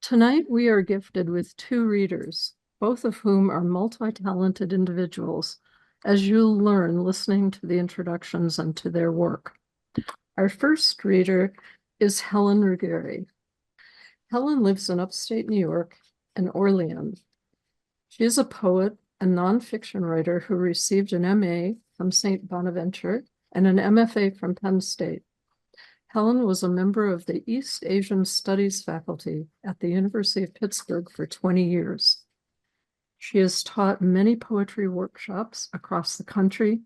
Tonight, we are gifted with two readers, both of whom are multi-talented individuals, as you'll learn listening to the introductions and to their work. Our first reader is Helen Ruggieri. Helen lives in upstate New York in Orleans. She is a poet and nonfiction writer who received an MA from St. Bonaventure and an MFA from Penn State. Helen was a member of the East Asian Studies faculty at the University of Pittsburgh for 20 years. She has taught many poetry workshops across the country,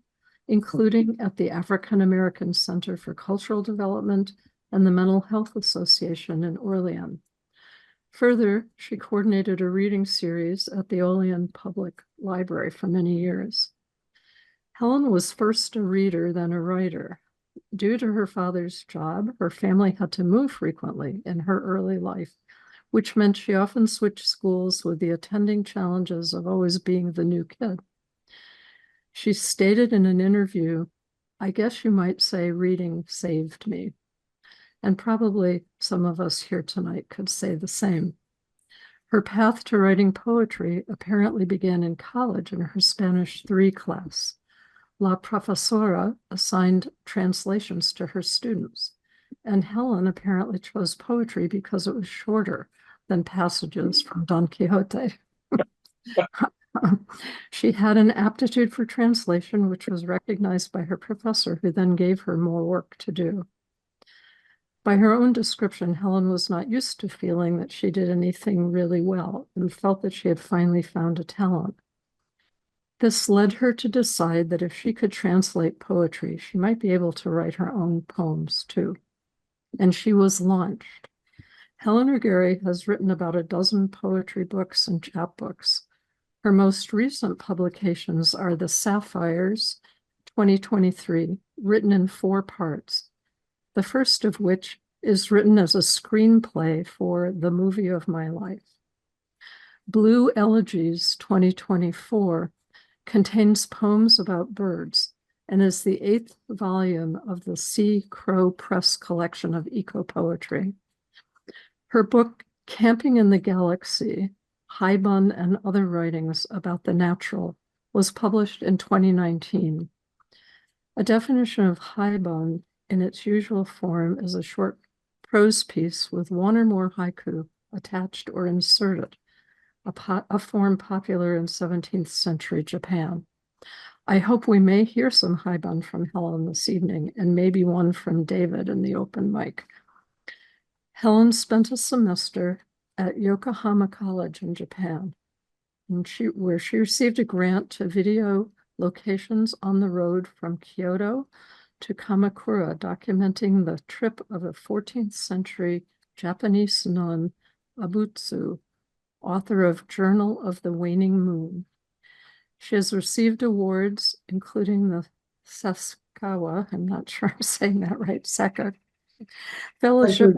including at the African American Center for Cultural Development and the Mental Health Association in Orleans. Further, she coordinated a reading series at the Orleans Public Library for many years. Helen was first a reader, then a writer. Due to her father's job, her family had to move frequently in her early life, which meant she often switched schools with the attending challenges of always being the new kid. She stated in an interview, "I guess you might say reading saved me." And probably some of us here tonight could say the same. Her path to writing poetry apparently began in college in her Spanish 3 class. La profesora assigned translations to her students, and Helen apparently chose poetry because it was shorter than passages from Don Quixote. She had an aptitude for translation, which was recognized by her professor, who then gave her more work to do. By her own description, Helen was not used to feeling that she did anything really well and felt that she had finally found a talent. This led her to decide that if she could translate poetry, she might be able to write her own poems too. And she was launched. Helen Ruggieri has written about a dozen poetry books and chapbooks. Her most recent publications are the Sapphires 2023, written in 4 parts, the first of which is written as a screenplay for The Movie of My Life. Blue Elegies 2024 contains poems about birds and is the 8th volume of the Sea Crow Press collection of eco-poetry. Her book, Camping in the Galaxy, Haibun and Other Writings About the Natural, was published in 2019. A definition of haibun in its usual form is a short prose piece with 1 or more haiku attached or inserted, a form popular in 17th century Japan. I hope we may hear some haibun from Helen this evening, and maybe one from David in the open mic. Helen spent a semester at Yokohama College in Japan, where she received a grant to video locations on the road from Kyoto to Kamakura, documenting the trip of a 14th century Japanese nun, Abutsu, author of Journal of the Waning Moon. She has received awards, including the Sasakawa, I'm not sure I'm saying that right, Saka Fellowship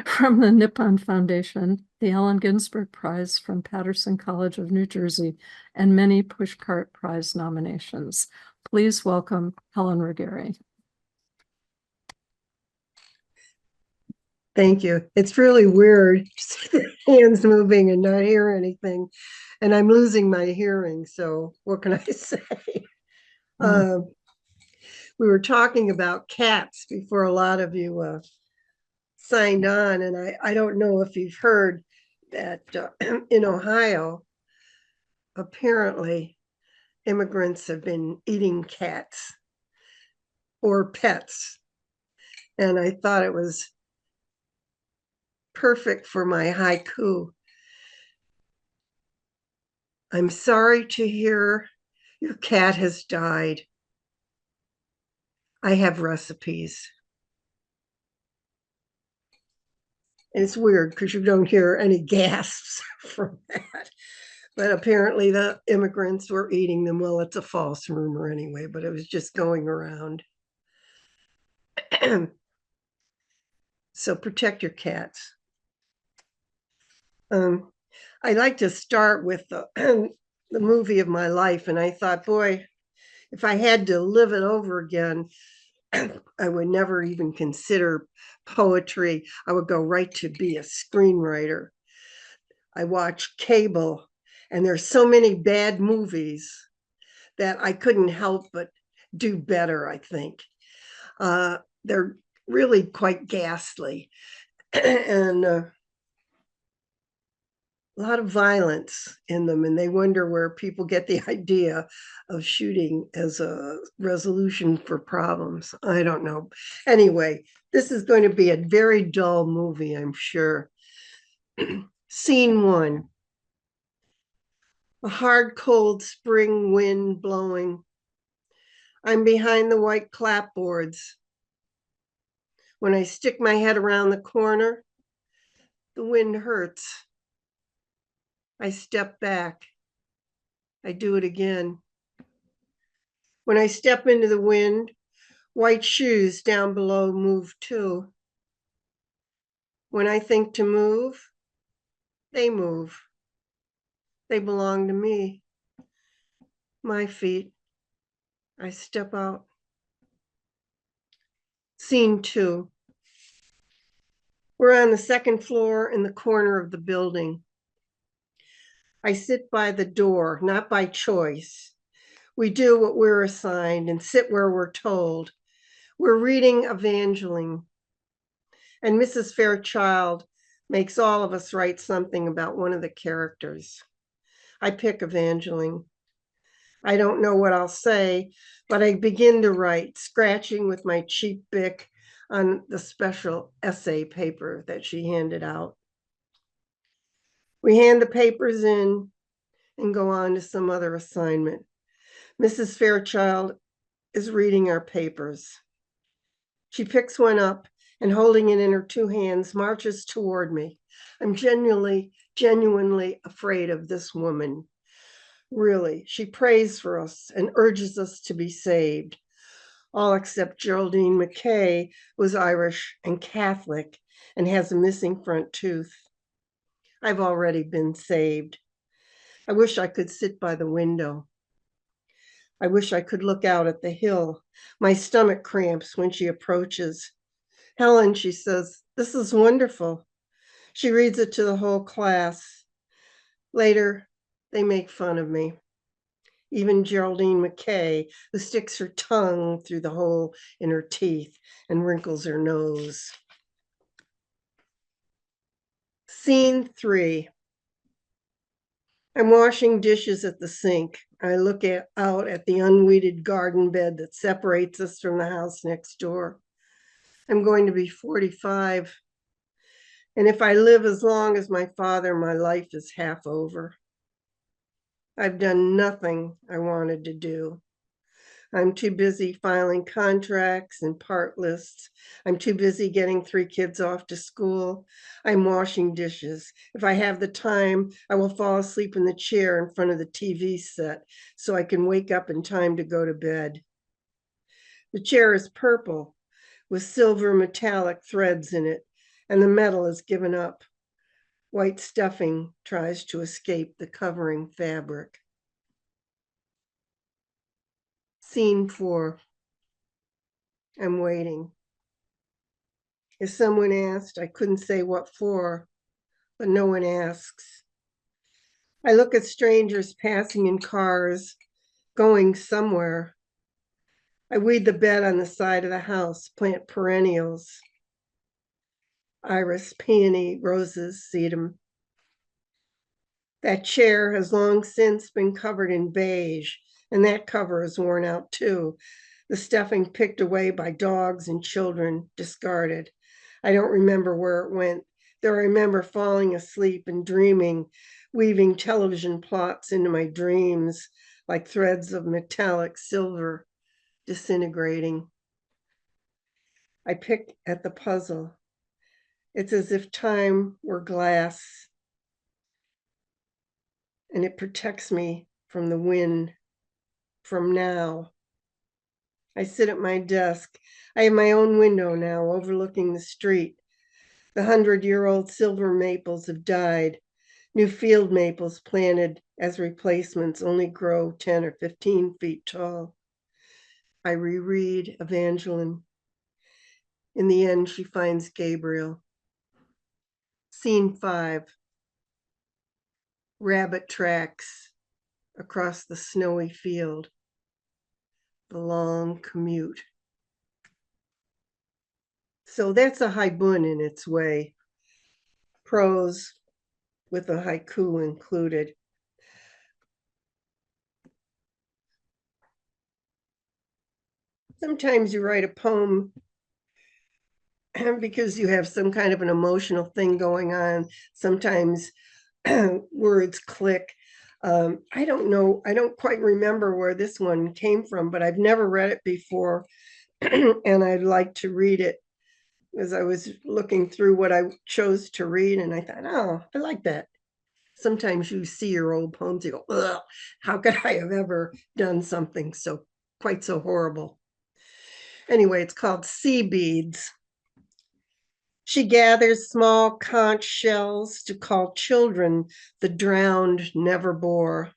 from the Nippon Foundation, the Allen Ginsberg Prize from Patterson College of New Jersey, and many Pushcart Prize nominations. Please welcome Helen Ruggieri. Thank you. It's really weird, hands moving and not hear anything. And I'm losing my hearing, so what can I say? We were talking about cats before a lot of you signed on, and I don't know if you've heard that in Ohio, apparently immigrants have been eating cats or pets. And I thought it was perfect for my haiku. I'm sorry to hear your cat has died. I have recipes. And it's weird because you don't hear any gasps from that. But apparently the immigrants were eating them. Well, it's a false rumor anyway, but it was just going around. So protect your cats. I like to start with the movie of my life. And I thought, boy, if I had to live it over again, I would never even consider poetry. I would go right to be a screenwriter. I watch cable, and there's so many bad movies that I couldn't help but do better, I think. They're really quite ghastly and a lot of violence in them, and they wonder where people get the idea of shooting as a resolution for problems. I don't know. Anyway, this is going to be a very dull movie, I'm sure. Scene 1. A hard, cold spring wind blowing. I'm behind the white clapboards. When I stick my head around the corner, the wind hurts. I step back. I do it again. When I step into the wind, white shoes down below move too. When I think to move, they move. They belong to me. My feet. I step out. Scene 2. We're on the second floor in the corner of the building. I sit by the door, not by choice. We do what we're assigned and sit where we're told. We're reading Evangeline, and Mrs. Fairchild makes all of us write something about one of the characters. I pick Evangeline. I don't know what I'll say, but I begin to write, scratching with my cheap Bic on the special essay paper that she handed out. We hand the papers in and go on to some other assignment. Mrs. Fairchild is reading our papers. She picks one up and, holding it in her two hands, marches toward me. I'm genuinely afraid of this woman. Really, she prays for us and urges us to be saved. All except Geraldine McKay was Irish and Catholic and has a missing front tooth. I've already been saved. I wish I could sit by the window. I wish I could look out at the hill. My stomach cramps when she approaches. Helen, she says, this is wonderful. She reads it to the whole class. Later, they make fun of me. Even Geraldine McKay, who sticks her tongue through the hole in her teeth and wrinkles her nose. Scene 3. I'm washing dishes at the sink. I look out at the unweeded garden bed that separates us from the house next door. I'm going to be 45. And if I live as long as my father, my life is half over. I've done nothing I wanted to do. I'm too busy filing contracts and part lists. I'm too busy getting 3 kids off to school. I'm washing dishes. If I have the time, I will fall asleep in the chair in front of the TV set so I can wake up in time to go to bed. The chair is purple with silver metallic threads in it, and the metal is given up. White stuffing tries to escape the covering fabric. Scene 4. I'm waiting. If someone asked, I couldn't say what for, but no one asks. I look at strangers passing in cars, going somewhere. I weed the bed on the side of the house, plant perennials. Iris, peony, roses, sedum. That chair has long since been covered in beige, and that cover is worn out too. The stuffing picked away by dogs and children, discarded. I don't remember where it went, though I remember falling asleep and dreaming, weaving television plots into my dreams like threads of metallic silver disintegrating. I pick at the puzzle. It's as if time were glass, and it protects me from the wind, from now. I sit at my desk. I have my own window now overlooking the street. The 100-year-old silver maples have died. New field maples planted as replacements only grow 10 or 15 feet tall. I reread Evangeline. In the end, she finds Gabriel. Scene 5. Rabbit tracks across the snowy field. The long commute. So that's a haibun in its way. Prose with a haiku included. Sometimes you write a poem because you have some kind of an emotional thing going on. Sometimes words click. I don't know, I don't quite remember where this one came from, but I've never read it before. And I'd like to read it as I was looking through what I chose to read. And I thought, oh, I like that. Sometimes you see your old poems, you go, ugh, how could I have ever done something so quite so horrible? Anyway, it's called Sea Beads. She gathers small conch shells to call children the drowned never bore.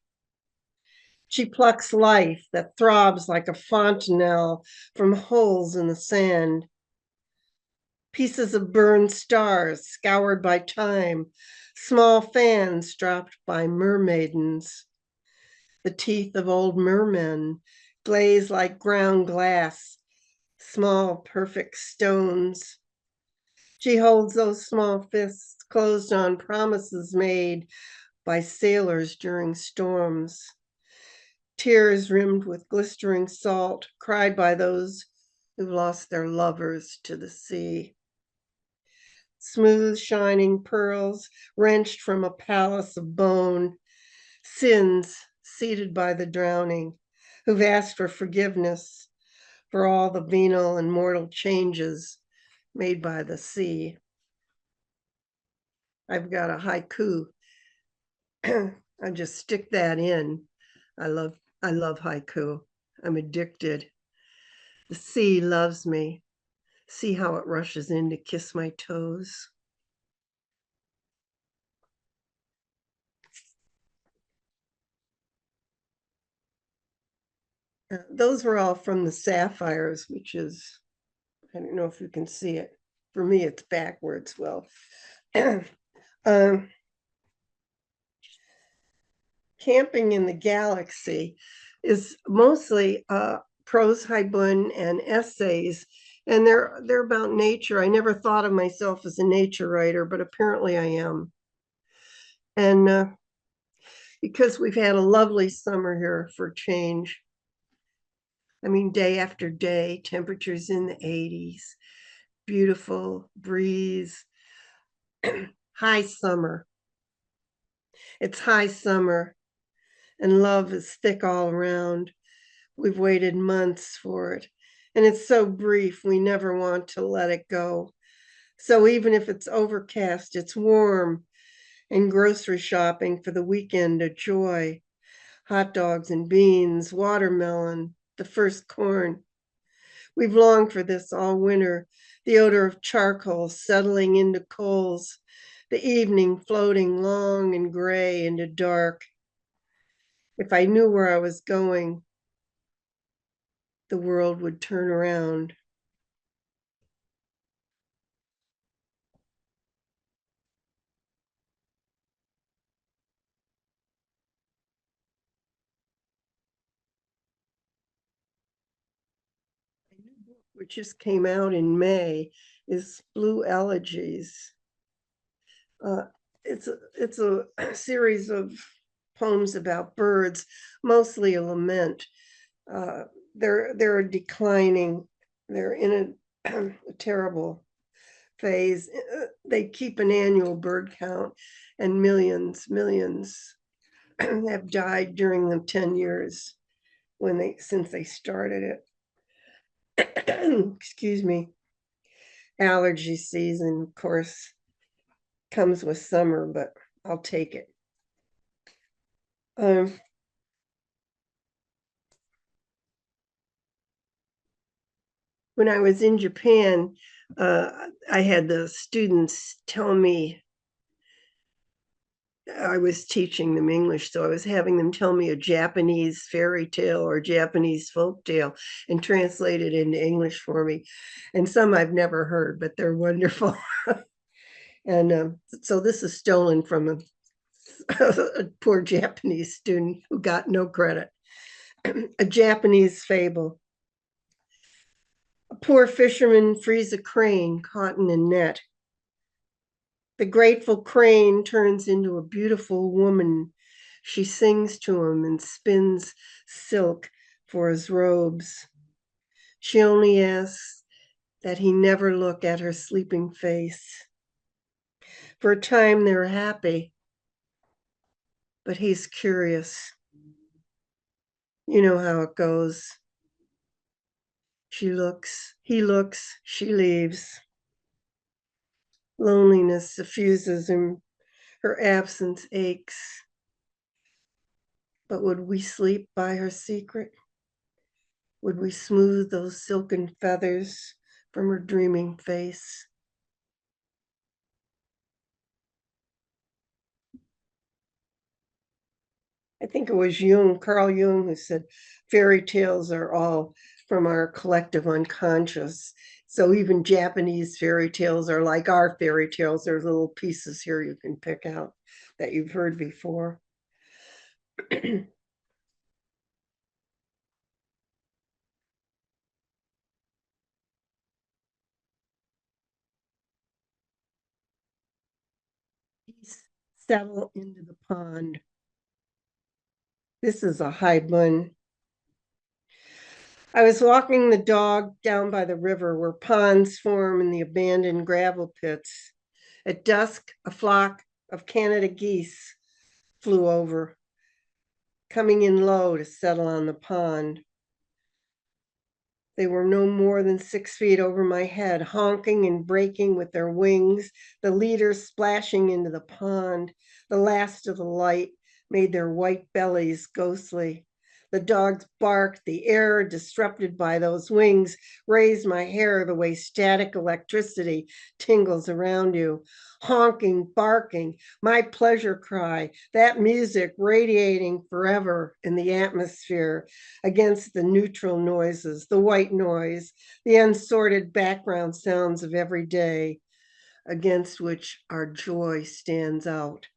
She plucks life that throbs like a fontanelle from holes in the sand. Pieces of burned stars scoured by time, small fans dropped by mermaidens. The teeth of old mermen glaze like ground glass, small perfect stones. She holds those small fists closed on promises made by sailors during storms. Tears rimmed with glistering salt, cried by those who lost their lovers to the sea. Smooth, shining pearls wrenched from a palace of bone, sins seated by the drowning, who've asked for forgiveness for all the venal and mortal changes made by the sea. I've got a haiku. I just stick that in. I love haiku. I'm addicted. The sea loves me. See how it rushes in to kiss my toes. Those were all from the Sapphires, which is, I don't know if you can see it. For me, it's backwards. Well, Camping in the Galaxy is mostly prose haibun and essays, and they're about nature. I never thought of myself as a nature writer, but apparently I am. And because we've had a lovely summer here for change. I mean, day after day, temperatures in the 80s, beautiful breeze, high summer. It's high summer, and love is thick all around. We've waited months for it, and it's so brief, we never want to let it go. So even if it's overcast, it's warm, and grocery shopping for the weekend a joy. Hot dogs and beans, watermelon, the first corn. We've longed for this all winter, the odor of charcoal settling into coals, the evening floating long and gray into dark. If I knew where I was going, the world would turn around. A new book which just came out in May is Blue Elegies. It's a series of poems about birds, mostly a lament. They're declining. They're in a terrible phase. They keep an annual bird count, and millions have died during the 10 years since they started it. Excuse me. Allergy season, of course, comes with summer, but I'll take it. When I was in Japan, I had the students tell me I was teaching them English, so I was having them tell me a Japanese fairy tale or Japanese folk tale and translate it into English for me. And some I've never heard, but they're wonderful. And so this is stolen from a poor Japanese student who got no credit. A Japanese fable. A poor fisherman frees a crane caught in a net. The grateful crane turns into a beautiful woman. She sings to him and spins silk for his robes. She only asks that he never look at her sleeping face. For a time, they're happy, but he's curious. You know how it goes. She looks, he looks, she leaves. Loneliness suffuses him. Her absence aches. But would we sleep by her secret? Would we smooth those silken feathers from her dreaming face? I think it was Jung, Carl Jung, who said fairy tales are all from our collective unconscious. So even Japanese fairy tales are like our fairy tales. There's little pieces here you can pick out that you've heard before. Settle into the pond. This is a haibun. I was walking the dog down by the river where ponds form in the abandoned gravel pits. At dusk, a flock of Canada geese flew over, coming in low to settle on the pond. They were no more than 6 feet over my head, honking and breaking with their wings, the leaders splashing into the pond. The last of the light made their white bellies ghostly. The dogs barked, the air disrupted by those wings raised my hair the way static electricity tingles around you. Honking, barking, my pleasure cry, that music radiating forever in the atmosphere against the neutral noises, the white noise, the unsorted background sounds of every day, against which our joy stands out.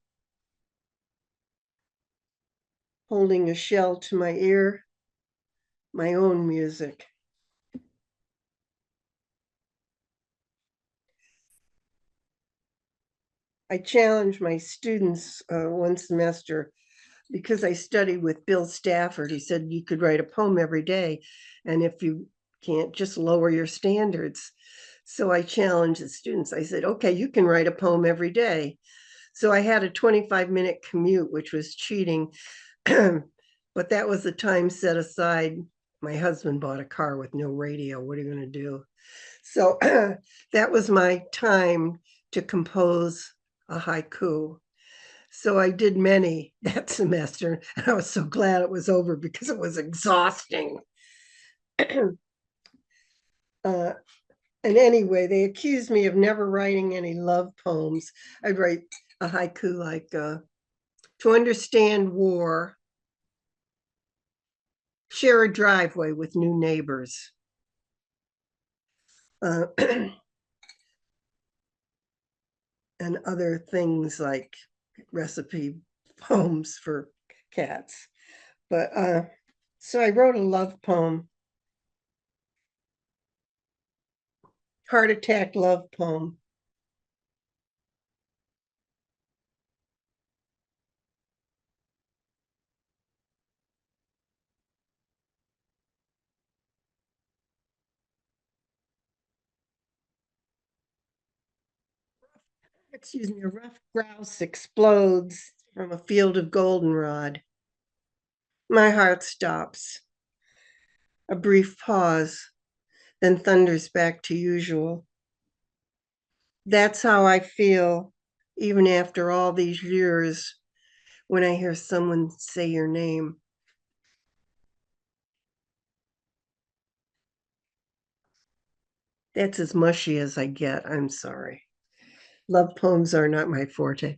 Holding a shell to my ear, my own music. I challenged my students one semester because I studied with Bill Stafford. He said you could write a poem every day, and if you can't, just lower your standards. So I challenged the students. I said, okay, you can write a poem every day. So I had a 25-minute commute, which was cheating. But that was the time set aside. My husband bought a car with no radio. What are you going to do? So that was my time to compose a haiku. So I did many that semester, and I was so glad it was over because it was exhausting. And anyway, they accused me of never writing any love poems. I'd write a haiku like, to understand war, share a driveway with new neighbors. And other things like recipe poems for cats. But so I wrote a love poem, heart attack love poem. Excuse me, a rough grouse explodes from a field of goldenrod. My heart stops. A brief pause, then thunders back to usual. That's how I feel, even after all these years, when I hear someone say your name. That's as mushy as I get. I'm sorry. Love poems are not my forte.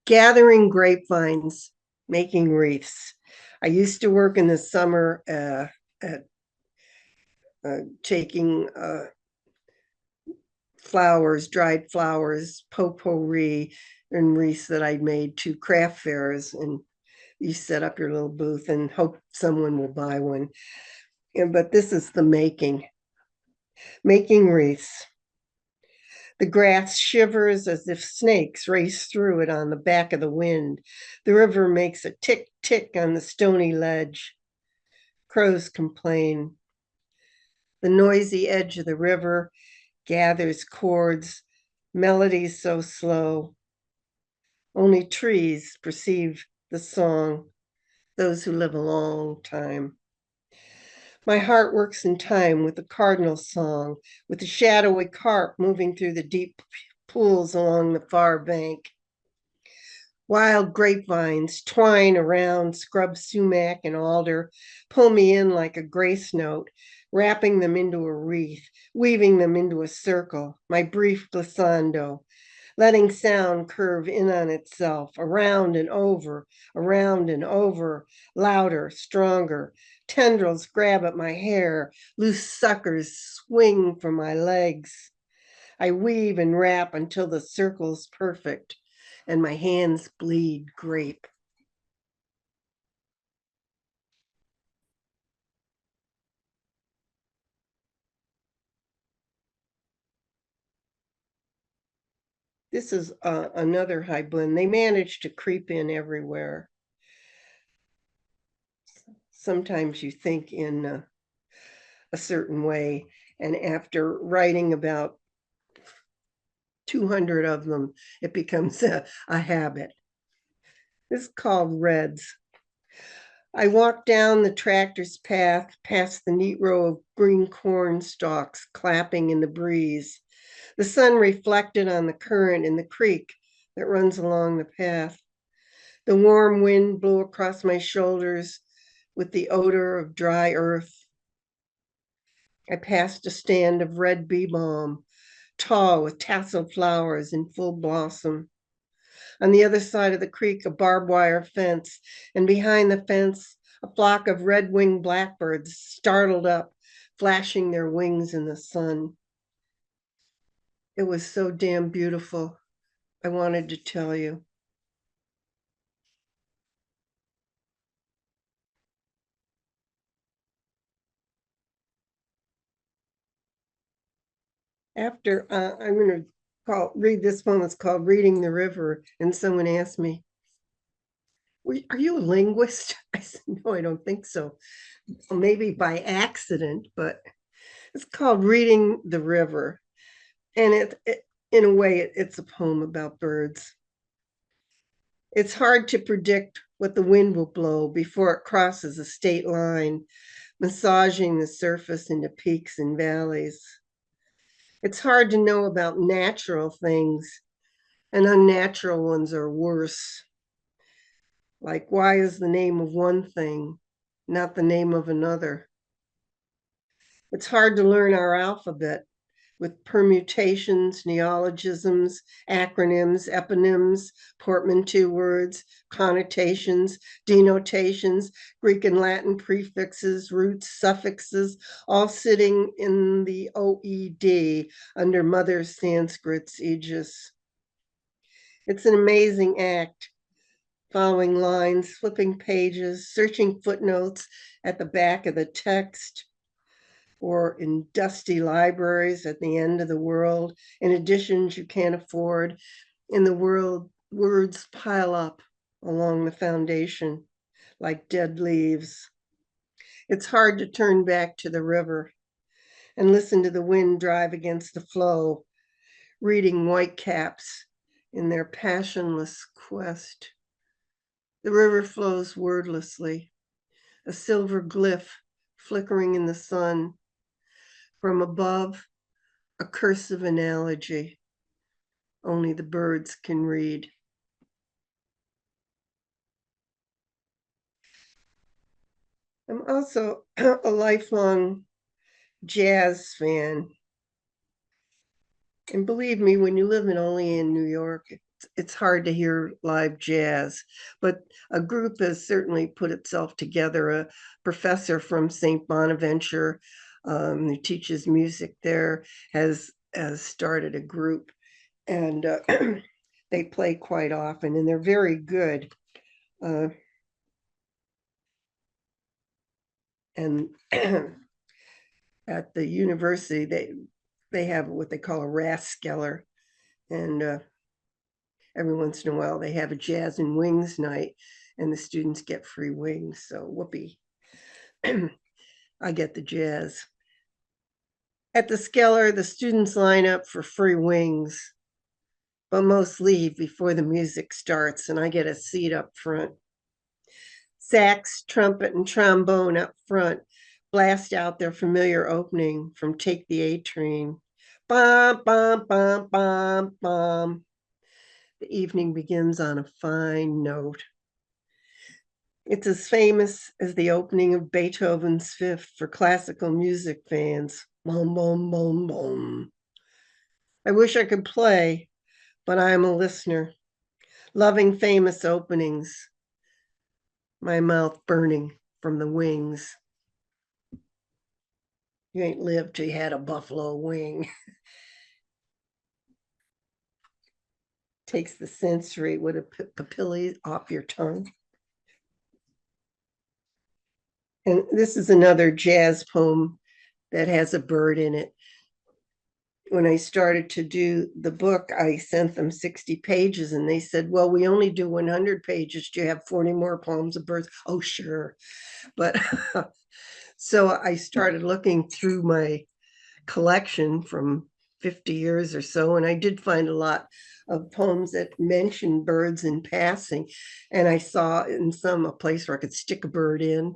Gathering grapevines, making wreaths. I used to work in the summer at taking flowers, dried flowers, potpourri, and wreaths that I'd made to craft fairs. And you set up your little booth and hope someone will buy one. But this is the making wreaths. The grass shivers as if snakes race through it on the back of the wind. The river makes a tick tick on the stony ledge. Crows complain. The noisy edge of the river gathers chords, melodies so slow. Only trees perceive the song, those who live a long time. My heart works in time with the cardinal song, with the shadowy carp moving through the deep pools along the far bank. Wild grapevines twine around scrub sumac and alder, pull me in like a grace note, wrapping them into a wreath, weaving them into a circle, my brief glissando, letting sound curve in on itself, around and over, louder, stronger. Tendrils grab at my hair, loose suckers swing from my legs. I weave and wrap until the circle's perfect and my hands bleed grape. This is another haibun. They manage to creep in everywhere. Sometimes you think in a certain way, and after writing about 200 of them, it becomes a habit. This is called reds. I walk down the tractor's path past the neat row of green corn stalks clapping in the breeze. The sun reflected on the current in the creek that runs along the path. The warm wind blew across my shoulders with the odor of dry earth. I passed a stand of red bee balm, tall with tasseled flowers in full blossom. On the other side of the creek, a barbed wire fence, and behind the fence, a flock of red-winged blackbirds startled up, flashing their wings in the sun. It was so damn beautiful. I wanted to tell you. After I'm going to read this one. It's called "Reading the River," and someone asked me, "Are you a linguist?" I said, "No, I don't think so. Well, maybe by accident, but it's called "Reading the River," and in a way, it's a poem about birds. It's hard to predict what the wind will blow before it crosses a state line, massaging the surface into peaks and valleys. It's hard to know about natural things, and unnatural ones are worse. Like, why is the name of one thing not the name of another? It's hard to learn our alphabet with permutations, neologisms, acronyms, eponyms, portmanteau words, connotations, denotations, Greek and Latin prefixes, roots, suffixes, all sitting in the OED under Mother Sanskrit's aegis. It's an amazing act, following lines, flipping pages, searching footnotes at the back of the text, or in dusty libraries at the end of the world, in editions you can't afford. In the world, words pile up along the foundation like dead leaves. It's hard to turn back to the river and listen to the wind drive against the flow, reading whitecaps in their passionless quest. The river flows wordlessly, a silver glyph flickering in the sun. From above, a cursive analogy only the birds can read. I'm also a lifelong jazz fan. And believe me, when you live only in New York, it's hard to hear live jazz. But a group has certainly put itself together. A professor from St. Bonaventure, who teaches music there, has started a group, and they play quite often, and they're very good. And at the university, they have what they call a Rathskeller, and every once in a while they have a jazz and wings night, and the students get free wings. So whoopee, I get the jazz. At the Skeller, the students line up for free wings, but most leave before the music starts, and I get a seat up front. Sax, trumpet, and trombone up front blast out their familiar opening from Take the A Train. Bum, bum, bum, bum, bum. The evening begins on a fine note. It's as famous as the opening of Beethoven's Fifth for classical music fans. Boom, boom, boom, boom. I wish I could play, but I am a listener, loving famous openings, my mouth burning from the wings. You ain't lived till you had a buffalo wing. Takes the sensory with a papillae off your tongue. And this is another jazz poem that has a bird in it. When I started to do the book, I sent them 60 pages and they said, well, we only do 100 pages. Do you have 40 more poems of birds? Oh, sure. But so I started looking through my collection from 50 years or so, and I did find a lot of poems that mention birds in passing. And I saw in some a place where I could stick a bird in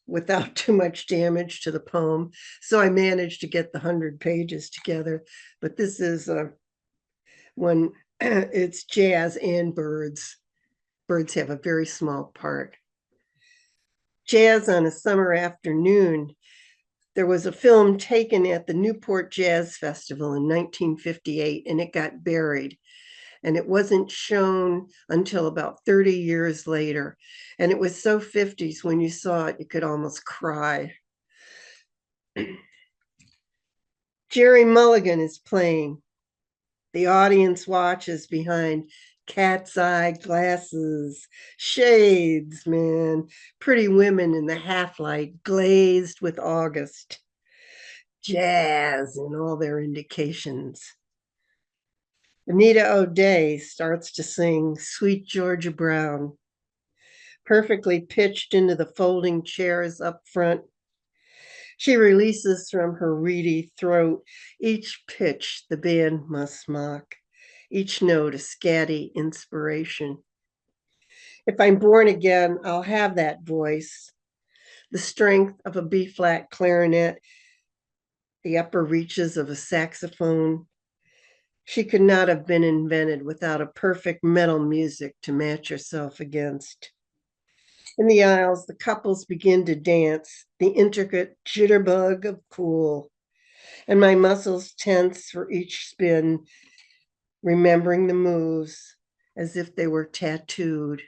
without too much damage to the poem. So I managed to get the 100 pages together. But this is when it's jazz and birds. Birds have a very small part. Jazz on a summer afternoon. There was a film taken at the Newport Jazz Festival in 1958, and it got buried. And it wasn't shown until about 30 years later. And it was so 50s when you saw it, you could almost cry. Jerry Mulligan is playing. The audience watches behind cat's eye glasses, shades, man, pretty women in the half light, glazed with August, jazz in all their indications. Anita O'Day starts to sing Sweet Georgia Brown, perfectly pitched into the folding chairs up front. She releases from her reedy throat each pitch the band must mock, each note a scatty inspiration. If I'm born again, I'll have that voice, the strength of a B flat clarinet, the upper reaches of a saxophone. She could not have been invented without a perfect metal music to match herself against. In the aisles, the couples begin to dance, the intricate jitterbug of cool, and my muscles tense for each spin, remembering the moves as if they were tattooed,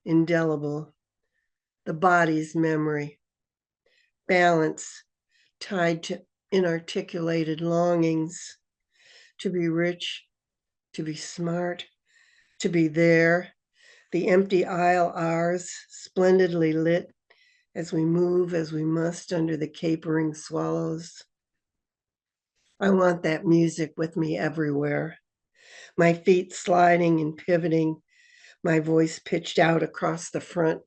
indelible, the body's memory, balance tied to inarticulated longings, to be rich, to be smart, to be there, the empty aisle ours, splendidly lit as we move as we must under the capering swallows. I want that music with me everywhere, my feet sliding and pivoting, my voice pitched out across the front,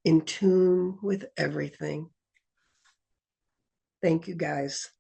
in tune with everything. Thank you, guys.